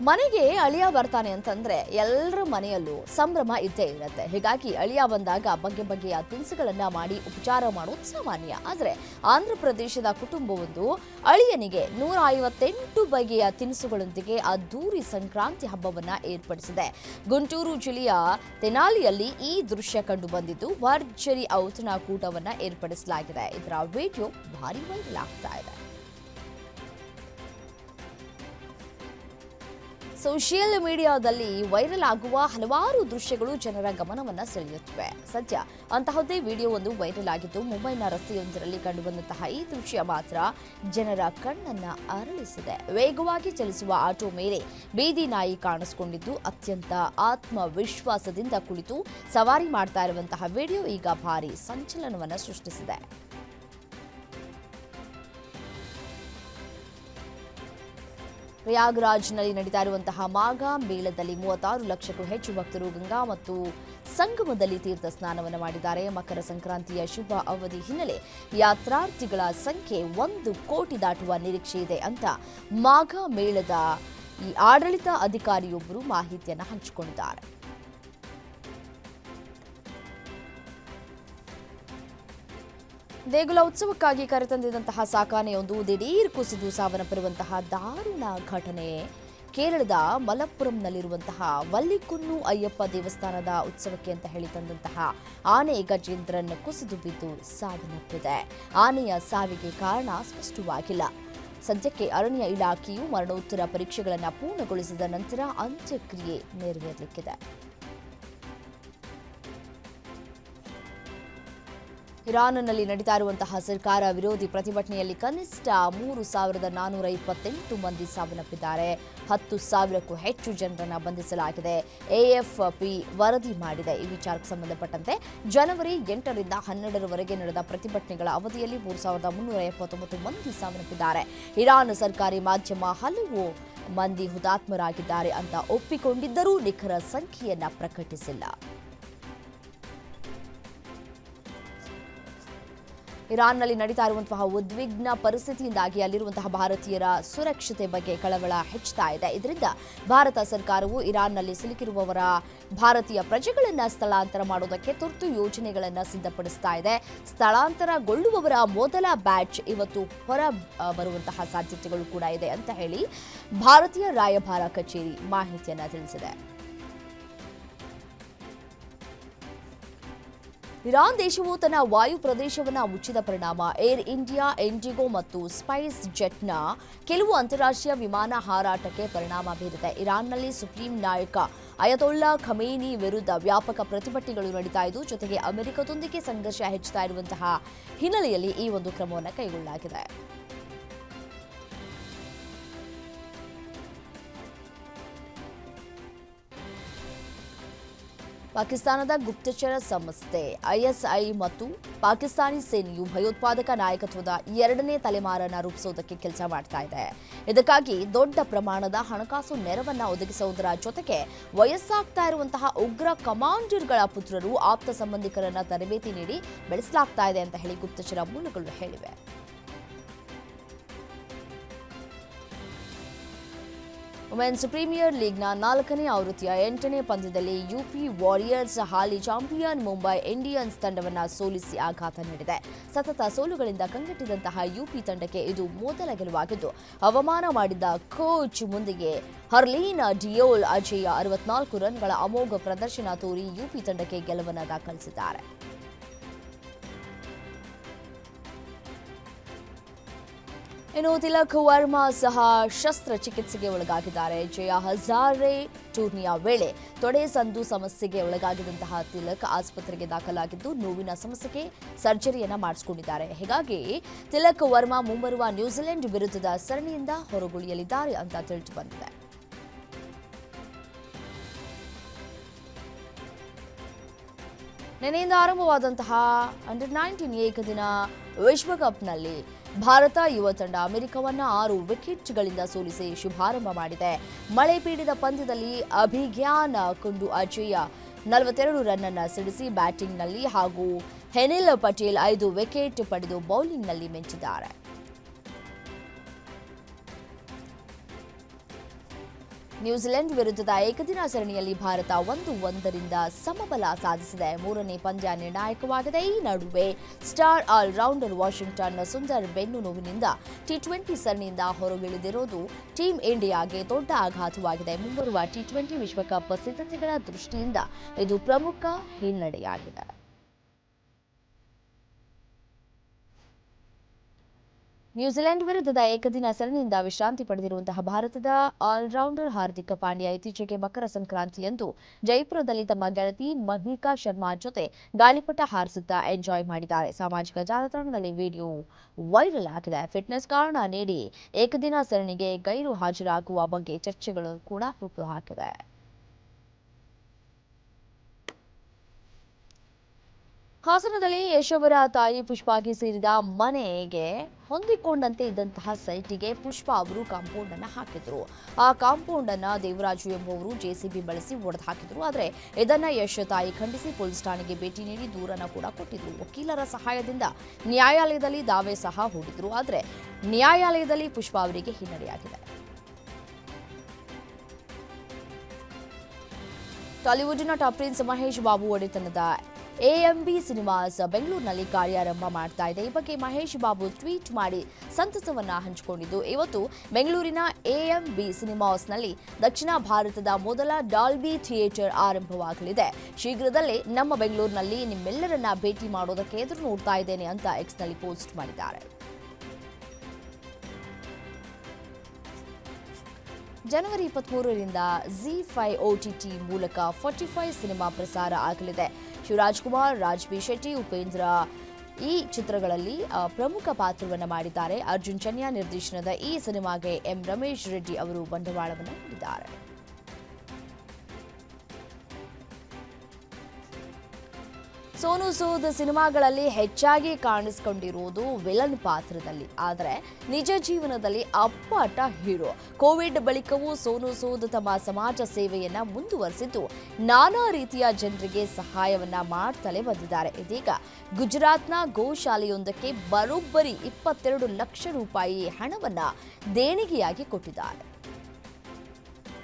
ಮನೆಗೆ ಅಳಿಯ ಬರ್ತಾನೆ ಅಂತಂದ್ರೆ ಎಲ್ಲರ ಮನೆಯಲ್ಲೂ ಸಂಭ್ರಮ ಇದ್ದೇ ಇರುತ್ತೆ. ಹೀಗಾಗಿ ಅಳಿಯ ಬಂದಾಗ ಬಗೆ ಬಗೆಯ ತಿನಿಸುಗಳನ್ನ ಮಾಡಿ ಉಪಚಾರ ಮಾಡೋದು ಸಾಮಾನ್ಯ. ಆದ್ರೆ ಆಂಧ್ರ ಪ್ರದೇಶದ ಕುಟುಂಬವೊಂದು ಅಳಿಯನಿಗೆ 158 ಬಗೆಯ ತಿನಿಸುಗಳೊಂದಿಗೆ ಅದ್ದೂರಿ ಸಂಕ್ರಾಂತಿ ಹಬ್ಬವನ್ನ ಏರ್ಪಡಿಸಿದೆ. ಗುಂಟೂರು ಜಿಲ್ಲೆಯ ತೆನಾಲಿಯಲ್ಲಿ ಈ ದೃಶ್ಯ ಕಂಡು ಬಂದಿದ್ದು ಭರ್ಜರಿ ಔತಣಕೂಟವನ್ನ ಏರ್ಪಡಿಸಲಾಗಿದೆ. ಇದರ ವಿಡಿಯೋ ಭಾರಿ ವೈರಲ್ ಆಗ್ತಾ ಇದೆ. ಸೋಷಿಯಲ್ ಮೀಡಿಯಾದಲ್ಲಿ ವೈರಲ್ ಆಗುವ ಹಲವಾರು ದೃಶ್ಯಗಳು ಜನರ ಗಮನವನ್ನ ಸೆಳೆಯುತ್ತವೆ. ಸದ್ಯ ಅಂತಹದ್ದೇ ವಿಡಿಯೋ ಒಂದು ವೈರಲ್ ಆಗಿದ್ದು ಮುಂಬೈನ ರಸ್ತೆಯೊಂದರಲ್ಲಿ ಕಂಡುಬಂದಂತಹ ಈ ದೃಶ್ಯ ಮಾತ್ರ ಜನರ ಕಣ್ಣನ್ನ ಅರಳಿಸಿದೆ. ವೇಗವಾಗಿ ಚಲಿಸುವ ಆಟೋ ಮೇಲೆ ಬೀದಿ ನಾಯಿ ಕಾಣಿಸಿಕೊಂಡಿದ್ದು ಅತ್ಯಂತ ಆತ್ಮವಿಶ್ವಾಸದಿಂದ ಕುಳಿತು ಸವಾರಿ ಮಾಡ್ತಾ ಇರುವಂತಹ ವಿಡಿಯೋ ಈಗ ಭಾರಿ ಸಂಚಲನವನ್ನ ಸೃಷ್ಟಿಸಿದೆ. ಪ್ರಯಾಗ್ರಾಜ್ನಲ್ಲಿ ನಡೀತಾ ಇರುವಂತಹ ಮಾಘ ಮೇಳದಲ್ಲಿ 36 ಲಕ್ಷಕ್ಕೂ ಹೆಚ್ಚು ಭಕ್ತರು ಗಂಗಾ ಮತ್ತು ಸಂಗಮದಲ್ಲಿ ತೀರ್ಥ ಸ್ನಾನವನ್ನು ಮಾಡಿದ್ದಾರೆ. ಮಕರ ಸಂಕ್ರಾಂತಿಯ ಶುಭ ಅವಧಿ ಹಿನ್ನೆಲೆ ಯಾತ್ರಾರ್ಥಿಗಳ ಸಂಖ್ಯೆ 1 ಕೋಟಿ ದಾಟುವ ನಿರೀಕ್ಷೆ ಇದೆ ಅಂತ ಮಾಘ ಮೇಳದ ಈ ಆಡಳಿತ ಅಧಿಕಾರಿಯೊಬ್ಬರು ಮಾಹಿತಿಯನ್ನು ಹಂಚಿಕೊಂಡಿದ್ದಾರೆ. ದೇಗುಲ ಉತ್ಸವಕ್ಕಾಗಿ ಕರೆತಂದಿದ್ದಂತಹ ಸಾಕಾನೆಯೊಂದು ದಿಢೀರ್ ಕುಸಿದು ಸಾವನ್ನಪ್ಪಿರುವಂತಹ ದಾರುಣ ಘಟನೆ ಕೇರಳದ ಮಲಪ್ಪುರಂನಲ್ಲಿರುವಂತಹ ವಲ್ಲಿಕುನ್ನು ಅಯ್ಯಪ್ಪ ದೇವಸ್ಥಾನದ ಉತ್ಸವಕ್ಕೆ ಅಂತ ಹೇಳಿ ತಂದಂತಹ ಆನೆ ಗಜೇಂದ್ರನ್ ಕುಸಿದು ಬಿದ್ದು ಸಾವನ್ನಪ್ಪಿದೆ. ಆನೆಯ ಸಾವಿಗೆ ಕಾರಣ ಸ್ಪಷ್ಟವಾಗಿಲ್ಲ. ಸದ್ಯಕ್ಕೆ ಅರಣ್ಯ ಇಲಾಖೆಯು ಮರಣೋತ್ತರ ಪರೀಕ್ಷೆಗಳನ್ನು ಪೂರ್ಣಗೊಳಿಸಿದ ನಂತರ ಅಂತ್ಯಕ್ರಿಯೆ ನೆರವೇರಲಿಕ್ಕಿದೆ. ಇರಾನ್ನಲ್ಲಿ ನಡೀತಾ ಇರುವಂತಹ ಸರ್ಕಾರ ವಿರೋಧಿ ಪ್ರತಿಭಟನೆಯಲ್ಲಿ ಕನಿಷ್ಠ 3,428 ಮಂದಿ ಸಾವನ್ನಪ್ಪಿದ್ದಾರೆ. 10,000ಕ್ಕೂ ಹೆಚ್ಚು ಜನರನ್ನು ಬಂಧಿಸಲಾಗಿದೆ. ಎಎಫ್ಪಿ ವರದಿ ಮಾಡಿದೆ. ಈ ವಿಚಾರಕ್ಕೆ ಸಂಬಂಧಪಟ್ಟಂತೆ ಜನವರಿ 8ರಿಂದ 12ರವರೆಗೆ ನಡೆದ ಪ್ರತಿಭಟನೆಗಳ ಅವಧಿಯಲ್ಲಿ 3,379 ಮಂದಿ ಸಾವನ್ನಪ್ಪಿದ್ದಾರೆ. ಇರಾನ್ ಸರ್ಕಾರಿ ಮಾಧ್ಯಮ ಹಲವು ಮಂದಿ ಹುತಾತ್ಮರಾಗಿದ್ದಾರೆ ಅಂತ ಒಪ್ಪಿಕೊಂಡಿದ್ದರೂ ನಿಖರ ಸಂಖ್ಯೆಯನ್ನ ಪ್ರಕಟಿಸಿಲ್ಲ. ಇರಾನ್ನಲ್ಲಿ ನಡೀತಾ ಇರುವಂತಹ ಉದ್ವಿಗ್ನ ಪರಿಸ್ಥಿತಿಯಿಂದಾಗಿ ಅಲ್ಲಿರುವಂತಹ ಭಾರತೀಯರ ಸುರಕ್ಷತೆ ಬಗ್ಗೆ ಕಳವಳ ಹೆಚ್ಚುತ್ತಾ ಇದೆ. ಇದರಿಂದ ಭಾರತ ಸರ್ಕಾರವು ಇರಾನ್ನಲ್ಲಿ ಸಿಲುಕಿರುವವರ ಭಾರತೀಯ ಪ್ರಜೆಗಳನ್ನು ಸ್ಥಳಾಂತರ ಮಾಡೋದಕ್ಕೆ ತುರ್ತು ಯೋಜನೆಗಳನ್ನು ಸಿದ್ಧಪಡಿಸ್ತಾ ಇದೆ. ಸ್ಥಳಾಂತರಗೊಳ್ಳುವವರ ಮೊದಲ ಬ್ಯಾಚ್ ಇವತ್ತು ಹೊರ ಬರುವಂತಹ ಸಾಧ್ಯತೆಗಳು ಕೂಡ ಇದೆ ಅಂತ ಹೇಳಿ ಭಾರತೀಯ ರಾಯಭಾರ ಕಚೇರಿ ಮಾಹಿತಿಯನ್ನು ತಿಳಿಸಿದೆ. ಇರಾನ್ ದೇಶವು ತನ್ನ ವಾಯು ಪ್ರದೇಶವನ್ನು ಮುಚ್ಚಿದ ಪರಿಣಾಮ ಏರ್ ಇಂಡಿಯಾ, ಇಂಡಿಗೋ ಮತ್ತು ಸ್ಪೈಸ್ ಜೆಟ್ನ ಕೆಲವು ಅಂತಾರಾಷ್ಟ್ರೀಯ ವಿಮಾನ ಹಾರಾಟಕ್ಕೆ ಪರಿಣಾಮ ಬೀರಿದೆ. ಇರಾನ್ನಲ್ಲಿ ಸುಪ್ರೀಂ ನಾಯಕ ಅಯತೊಲ್ಲಾ ಖಮೇನಿ ವಿರುದ್ಧ ವ್ಯಾಪಕ ಪ್ರತಿಭಟನೆಗಳು ನಡೀತಾ ಇದ್ದು, ಜೊತೆಗೆ ಅಮೆರಿಕದೊಂದಿಗೆ ಸಂಘರ್ಷ ಹೆಚ್ಚುತ್ತಾ ಇರುವಂತಹ ಹಿನ್ನೆಲೆಯಲ್ಲಿ ಈ ಒಂದು ಕ್ರಮವನ್ನು ಕೈಗೊಳ್ಳಲಾಗಿದೆ. ಪಾಕಿಸ್ತಾನದ ಗುಪ್ತಚರ ಸಂಸ್ಥೆ ಐಎಸ್ಐ ಮತ್ತು ಪಾಕಿಸ್ತಾನಿ ಸೇನೆಯು ಭಯೋತ್ಪಾದಕ ನಾಯಕತ್ವದ 2ನೇ ತಲೆಮಾರನ್ನು ರೂಪಿಸುವುದಕ್ಕೆ ಕೆಲಸ ಮಾಡ್ತಾ ಇದೆ. ಇದಕ್ಕಾಗಿ ದೊಡ್ಡ ಪ್ರಮಾಣದ ಹಣಕಾಸು ನೆರವನ್ನ ಒದಗಿಸುವುದರ ಜೊತೆಗೆ ವಯಸ್ಸಾಗ್ತಾ ಇರುವಂತಹ ಉಗ್ರ ಕಮಾಂಡರ್ಗಳ ಪುತ್ರರು ಆಪ್ತ ಸಂಬಂಧಿಕರನ್ನ ತರಬೇತಿ ನೀಡಿ ಬೆಳೆಸಲಾಗ್ತಾ ಇದೆ ಅಂತ ಹೇಳಿ ಗುಪ್ತಚರ ಮೂಲಗಳು ಹೇಳಿವೆ. ವುಮೆನ್ಸ್ ಪ್ರೀಮಿಯರ್ ಲೀಗ್ನ 4ನೇ ಆವೃತ್ತಿಯ 8ನೇ ಪಂದ್ಯದಲ್ಲಿ ಯುಪಿ ವಾರಿಯರ್ಸ್ ಹಾಲಿ ಚಾಂಪಿಯನ್ ಮುಂಬೈ ಇಂಡಿಯನ್ಸ್ ತಂಡವನ್ನು ಸೋಲಿಸಿ ಆಘಾತ ನೀಡಿದೆ. ಸತತ ಸೋಲುಗಳಿಂದ ಕಂಗೆಟ್ಟಿದಂತಹ ಯುಪಿ ತಂಡಕ್ಕೆ ಇದು ಮೊದಲ ಗೆಲುವಾಗಿದ್ದು, ಅವಮಾನ ಮಾಡಿದ್ದ ಕೋಚ್ ಮುಂದಿಗೆ ಹರ್ಲೀನ್ ಡಿಯೋಲ್ ಅಜೇಯ 64 ರನ್ಗಳ ಅಮೋಘ ಪ್ರದರ್ಶನ ತೋರಿ ಯುಪಿ ತಂಡಕ್ಕೆ ಗೆಲುವನ್ನು ದಾಖಲಿಸಿದ್ದಾರೆ. ಇನ್ನು ತಿಲಕ್ ವರ್ಮಾ ಸಹ ಶಸ್ತ್ರಚಿಕಿತ್ಸೆಗೆ ಒಳಗಾಗಿದ್ದಾರೆ. ಜಯ ಹಜಾರೆ ಟೂರ್ನಿಯ ವೇಳೆ ತೊಡೆ ಸಂದು ಸಮಸ್ಯೆಗೆ ಒಳಗಾಗಿದ್ದಂತಹ ತಿಲಕ್ ಆಸ್ಪತ್ರೆಗೆ ದಾಖಲಾಗಿದ್ದು ನೋವಿನ ಸಮಸ್ಯೆಗೆ ಸರ್ಜರಿಯನ್ನ ಮಾಡಿಸಿಕೊಂಡಿದ್ದಾರೆ. ಹೀಗಾಗಿ ತಿಲಕ್ ವರ್ಮಾ ಮುಂಬರುವ ನ್ಯೂಜಿಲೆಂಡ್ ವಿರುದ್ಧದ ಸರಣಿಯಿಂದ ಹೊರಗುಳಿಯಲಿದ್ದಾರೆ ಅಂತ ತಿಳಿದು ಬಂದಿದೆ. ನಿನ್ನೆಯಿಂದ ಆರಂಭವಾದಂತಹ ಅಂಡರ್-19 ಏಕದಿನ ವಿಶ್ವಕಪ್ನಲ್ಲಿ ಭಾರತ ಯುವ ತಂಡ ಅಮೆರಿಕವನ್ನ 6 ವಿಕೆಟ್ಗಳಿಂದ ಸೋಲಿಸಿ ಶುಭಾರಂಭ ಮಾಡಿದೆ. ಮಳೆ ಪೀಡಿತ ಪಂದ್ಯದಲ್ಲಿ ಅಭಿಗ್ಯಾನ್ ಕುಂಡು ಅಜೇಯ 42 ರನ್ ಅನ್ನು ಸಿಡಿಸಿ ಬ್ಯಾಟಿಂಗ್ನಲ್ಲಿ ಹಾಗೂ ಹೆನಿಲ್ ಪಟೇಲ್ 5 ವಿಕೆಟ್ ಪಡೆದು ಬೌಲಿಂಗ್ನಲ್ಲಿ ಮಿಂಚಿದ್ದಾರೆ. ನ್ಯೂಜಿಲೆಂಡ್ ವಿರುದ್ಧದ ಏಕದಿನ ಸರಣಿಯಲ್ಲಿ ಭಾರತ 1-1 ಸಮಬಲ ಸಾಧಿಸಿದೆ. ಮೂರನೇ ಪಂದ್ಯ ನಿರ್ಣಾಯಕವಾಗಿದೆ. ಈ ನಡುವೆ ಸ್ಟಾರ್ ಆಲ್ರೌಂಡರ್ ವಾಷಿಂಗ್ಟನ್ ಸುಂದರ್ ಬೆನ್ನು ನೋವಿನಿಂದ ಟಿ20 ಸರಣಿಯಿಂದ ಹೊರಗಿಳಿದಿರುವುದು ಟೀಂ ಇಂಡಿಯಾಗೆ ದೊಡ್ಡ ಆಘಾತವಾಗಿದೆ. ಮುಂಬರುವ ಟಿ20 ವಿಶ್ವಕಪ್ ಸಿದ್ಧತೆಗಳ ದೃಷ್ಟಿಯಿಂದ ಇದು ಪ್ರಮುಖ ಹಿನ್ನಡೆಯಾಗಿದೆ. ನ್ಯೂಜಿಲೆಂಡ್ ವಿರುದ್ಧದ ಏಕದಿನ ಸರಣಿಯಿಂದ ವಿಶ್ರಾಂತಿ ಪಡೆದಿರುವಂತಹ ಭಾರತದ ಆಲ್ರೌಂಡರ್ ಹಾರ್ದಿಕ್ ಪಾಂಡ್ಯ ಇತ್ತೀಚೆಗೆ ಮಕರ ಸಂಕ್ರಾಂತಿಯಂದು ಜೈಪುರದಲ್ಲಿ ತಮ್ಮ ಗೆಳತಿ ಮಹಿಕಾ ಶರ್ಮಾ ಜೊತೆ ಗಾಳಿಪಟ ಹಾರಿಸುತ್ತಾ ಎಂಜಾಯ್ ಮಾಡಿದ್ದಾರೆ. ಸಾಮಾಜಿಕ ಜಾಲತಾಣದಲ್ಲಿ ವಿಡಿಯೋ ವೈರಲ್ ಆಗಿದೆ. ಫಿಟ್ನೆಸ್ ಕಾರಣ ನೀಡಿ ಏಕದಿನ ಸರಣಿಗೆ ಗೈರು ಹಾಜರಾಗುವ ಬಗ್ಗೆ ಚರ್ಚೆಗಳು ಕೂಡ ಹುಟ್ಟುಹಾಕಿದೆ. ಹಾಸನದಲ್ಲಿ ಯಶ್ ಅವರ ತಾಯಿ ಪುಷ್ಪಾಗೆ ಸೇರಿದ ಮನೆಗೆ ಹೊಂದಿಕೊಂಡಂತೆ ಇದ್ದಂತಹ ಸೈಟಿಗೆ ಪುಷ್ಪ ಅವರು ಕಾಂಪೌಂಡ್ ಅನ್ನು ಹಾಕಿದ್ರು. ಆ ಕಾಂಪೌಂಡ್ ಅನ್ನ ದೇವರಾಜು ಎಂಬುವರು ಜೆಸಿಬಿ ಬಳಸಿ ಒಡೆದು ಹಾಕಿದ್ರು. ಆದರೆ ಇದನ್ನ ಯಶ್ ತಾಯಿ ಖಂಡಿಸಿ ಪೊಲೀಸ್ ಠಾಣೆಗೆ ಭೇಟಿ ನೀಡಿ ದೂರನ್ನ ಕೂಡ ಕೊಟ್ಟಿದ್ರು. ವಕೀಲರ ಸಹಾಯದಿಂದ ನ್ಯಾಯಾಲಯದಲ್ಲಿ ದಾವೆ ಸಹ ಹೂಡಿದ್ರು. ಆದರೆ ನ್ಯಾಯಾಲಯದಲ್ಲಿ ಪುಷ್ಪ ಅವರಿಗೆ ಹಿನ್ನಡೆಯಾಗಿದೆ. ಟಾಲಿವುಡ್ ನಟ ಪ್ರಿನ್ಸ್ ಮಹೇಶ್ ಬಾಬು ಒಡೆತನದ ಎಎಂಬಿ ಸಿನಿಮಾಸ್ ಬೆಂಗಳೂರಿನಲ್ಲಿ ಕಾರ್ಯಾರಂಭ ಮಾಡ್ತಾ ಇದೆ. ಈ ಬಗ್ಗೆ ಮಹೇಶ್ ಬಾಬು ಟ್ವೀಟ್ ಮಾಡಿ ಸಂತಸವನ್ನ ಹಂಚಿಕೊಂಡಿದ್ದು, ಇವತ್ತು ಬೆಂಗಳೂರಿನ ಎಎಂಬಿ ಸಿನಿಮಾಸ್ನಲ್ಲಿ ದಕ್ಷಿಣ ಭಾರತದ ಮೊದಲ ಡಾಲ್ಬಿ ಥಿಯೇಟರ್ ಆರಂಭವಾಗಲಿದೆ. ಶೀಘ್ರದಲ್ಲೇ ನಮ್ಮ ಬೆಂಗಳೂರಿನಲ್ಲಿ ನಿಮ್ಮೆಲ್ಲರನ್ನ ಭೇಟಿ ಮಾಡೋದಕ್ಕೆ ಎದುರು ನೋಡ್ತಾ ಇದ್ದೇನೆ ಅಂತ ಎಕ್ಸ್ನಲ್ಲಿ ಪೋಸ್ಟ್ ಮಾಡಿದ್ದಾರೆ. ಜನವರಿ 23ರಿಂದ ZEE5 OTT ಮೂಲಕ 45 ಸಿನಿಮಾ ಪ್ರಸಾರ ಆಗಲಿದೆ. ಶಿವರಾಜ್ಕುಮಾರ್, ರಾಜ್ಬಿ ಶೆಟ್ಟಿ, ಉಪೇಂದ್ರ ಈ ಚಿತ್ರಗಳಲ್ಲಿ ಪ್ರಮುಖ ಪಾತ್ರವನ್ನು ಮಾಡಿದ್ದಾರೆ. ಅರ್ಜುನ್ ಚನ್ಯಾ ನಿರ್ದೇಶನದ ಈ ಸಿನಿಮಾಗೆ ಎಂ ರಮೇಶ್ ರೆಡ್ಡಿ ಅವರು ಬಂಡವಾಳವನ್ನು ಹೂಡಿದ್ದಾರೆ. ಸೋನು ಸೂದ್ ಸಿನಿಮಾಗಳಲ್ಲಿ ಹೆಚ್ಚಾಗಿ ಕಾಣಿಸಿಕೊಂಡಿರುವುದು ವಿಲನ್ ಪಾತ್ರದಲ್ಲಿ, ಆದರೆ ನಿಜ ಜೀವನದಲ್ಲಿ ಅಪ್ಪಟ ಹೀರೋ. ಕೋವಿಡ್ ಬಳಿಕವೂ ಸೋನು ಸೂದ್ ತಮ್ಮ ಸಮಾಜ ಸೇವೆಯನ್ನ ಮುಂದುವರೆಸಿದ್ದು ನಾನಾ ರೀತಿಯ ಜನರಿಗೆ ಸಹಾಯವನ್ನ ಮಾಡ್ತಲೇ ಬಂದಿದ್ದಾರೆ. ಇದೀಗ ಗುಜರಾತ್ನ ಗೋಶಾಲೆಯೊಂದಕ್ಕೆ ಬರೋಬ್ಬರಿ 22 ಲಕ್ಷ ರೂಪಾಯಿ ಹಣವನ್ನ ದೇಣಿಗೆಯಾಗಿ ಕೊಟ್ಟಿದ್ದಾರೆ.